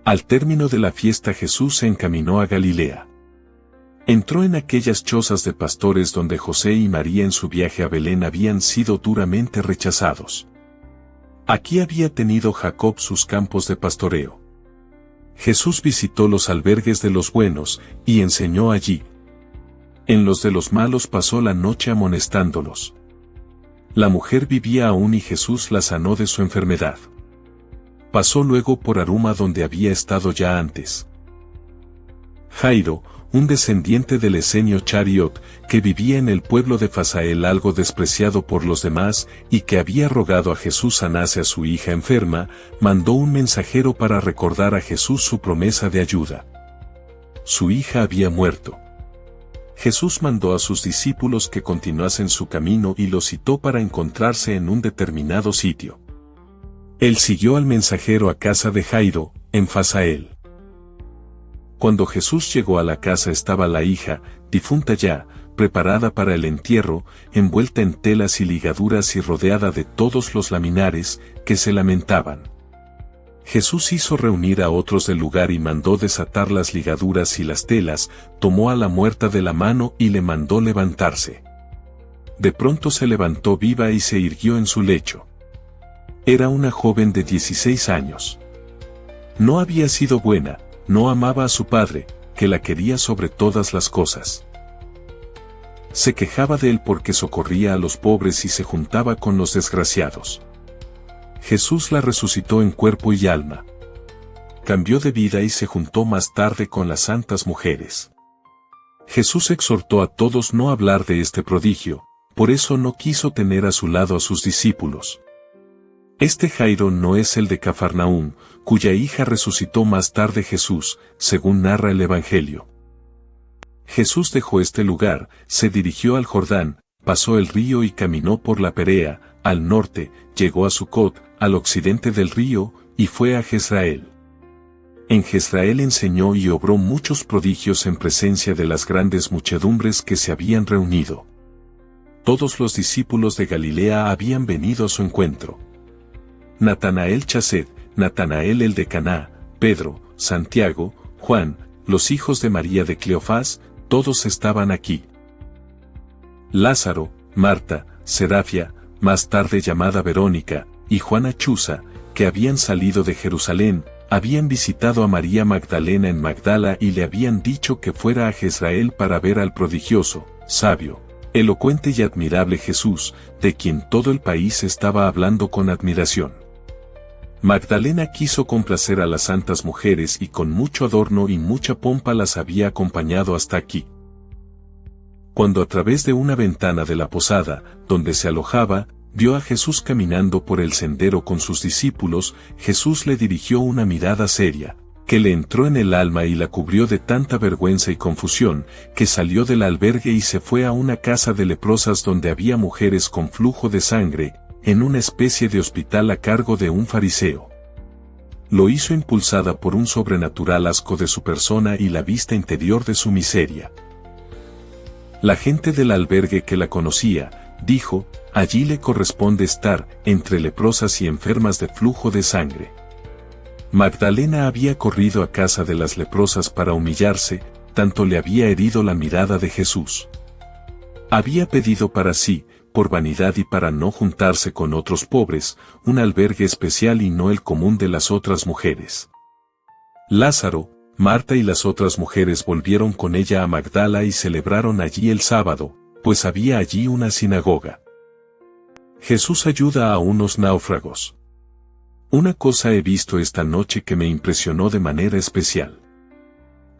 Al término de la fiesta Jesús se encaminó a Galilea. Entró en aquellas chozas de pastores donde José y María en su viaje a Belén habían sido duramente rechazados. Aquí había tenido Jacob sus campos de pastoreo. Jesús visitó los albergues de los buenos y enseñó allí. En los de los malos pasó la noche amonestándolos. La mujer vivía aún y Jesús la sanó de su enfermedad. Pasó luego por Aruma donde había estado ya antes. Jairo, un descendiente del esenio Chariot, que vivía en el pueblo de Fasael algo despreciado por los demás y que había rogado a Jesús sanase a su hija enferma, mandó un mensajero para recordar a Jesús su promesa de ayuda. Su hija había muerto. Jesús mandó a sus discípulos que continuasen su camino y los citó para encontrarse en un determinado sitio. Él siguió al mensajero a casa de Jairo, en Fasael. Cuando Jesús llegó a la casa estaba la hija, difunta ya, preparada para el entierro, envuelta en telas y ligaduras y rodeada de todos los laminares, que se lamentaban. Jesús hizo reunir a otros del lugar y mandó desatar las ligaduras y las telas, tomó a la muerta de la mano y le mandó levantarse. De pronto se levantó viva y se irguió en su lecho. Era una joven de 16 años. No había sido buena, no amaba a su padre, que la quería sobre todas las cosas. Se quejaba de él porque socorría a los pobres y se juntaba con los desgraciados. Jesús la resucitó en cuerpo y alma. Cambió de vida y se juntó más tarde con las santas mujeres. Jesús exhortó a todos no hablar de este prodigio, por eso no quiso tener a su lado a sus discípulos. Este Jairo no es el de Cafarnaúm, cuya hija resucitó más tarde Jesús, según narra el Evangelio. Jesús dejó este lugar, se dirigió al Jordán, pasó el río y caminó por la Perea, al norte, llegó a Sucot, al occidente del río, y fue a Jezreel. En Jezreel enseñó y obró muchos prodigios en presencia de las grandes muchedumbres que se habían reunido. Todos los discípulos de Galilea habían venido a su encuentro. Natanael Chased, Natanael el de Caná, Pedro, Santiago, Juan, los hijos de María de Cleofás, todos estaban aquí. Lázaro, Marta, Serafia, más tarde llamada Verónica, y Juana Chuza, que habían salido de Jerusalén, habían visitado a María Magdalena en Magdala y le habían dicho que fuera a Jezreel para ver al prodigioso, sabio, elocuente y admirable Jesús, de quien todo el país estaba hablando con admiración. Magdalena quiso complacer a las santas mujeres y con mucho adorno y mucha pompa las había acompañado hasta aquí. Cuando a través de una ventana de la posada, donde se alojaba, vio a Jesús caminando por el sendero con sus discípulos, Jesús le dirigió una mirada seria, que le entró en el alma y la cubrió de tanta vergüenza y confusión, que salió del albergue y se fue a una casa de leprosas donde había mujeres con flujo de sangre, en una especie de hospital a cargo de un fariseo. Lo hizo impulsada por un sobrenatural asco de su persona y la vista interior de su miseria. La gente del albergue que la conocía, dijo, allí le corresponde estar, entre leprosas y enfermas de flujo de sangre. Magdalena había corrido a casa de las leprosas para humillarse, tanto le había herido la mirada de Jesús. Había pedido para sí, por vanidad y para no juntarse con otros pobres, un albergue especial y no el común de las otras mujeres. Lázaro, Marta y las otras mujeres volvieron con ella a Magdala y celebraron allí el sábado, pues había allí una sinagoga. Jesús ayuda a unos náufragos. Una cosa he visto esta noche que me impresionó de manera especial.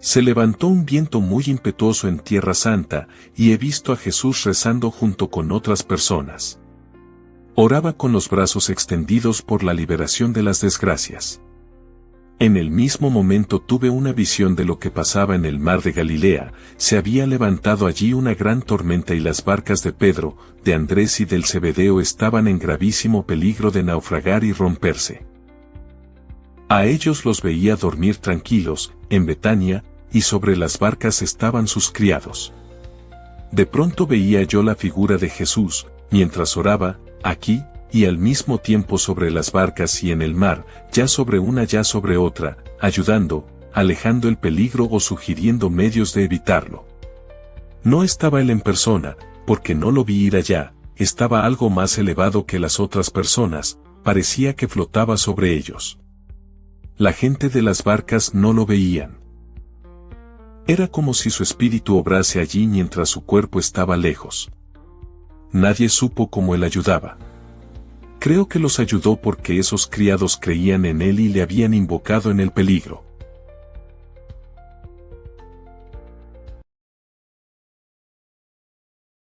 Se levantó un viento muy impetuoso en Tierra Santa, y he visto a Jesús rezando junto con otras personas. Oraba con los brazos extendidos por la liberación de las desgracias. En el mismo momento tuve una visión de lo que pasaba en el mar de Galilea, se había levantado allí una gran tormenta y las barcas de Pedro, de Andrés y del Zebedeo estaban en gravísimo peligro de naufragar y romperse. A ellos los veía dormir tranquilos, en Betania, y sobre las barcas estaban sus criados. De pronto veía yo la figura de Jesús, mientras oraba, aquí, y al mismo tiempo sobre las barcas y en el mar, ya sobre una ya sobre otra, ayudando, alejando el peligro o sugiriendo medios de evitarlo. No estaba él en persona, porque no lo vi ir allá, estaba algo más elevado que las otras personas, parecía que flotaba sobre ellos. La gente de las barcas no lo veían. Era como si su espíritu obrase allí mientras su cuerpo estaba lejos. Nadie supo cómo él ayudaba. Creo que los ayudó porque esos criados creían en él y le habían invocado en el peligro.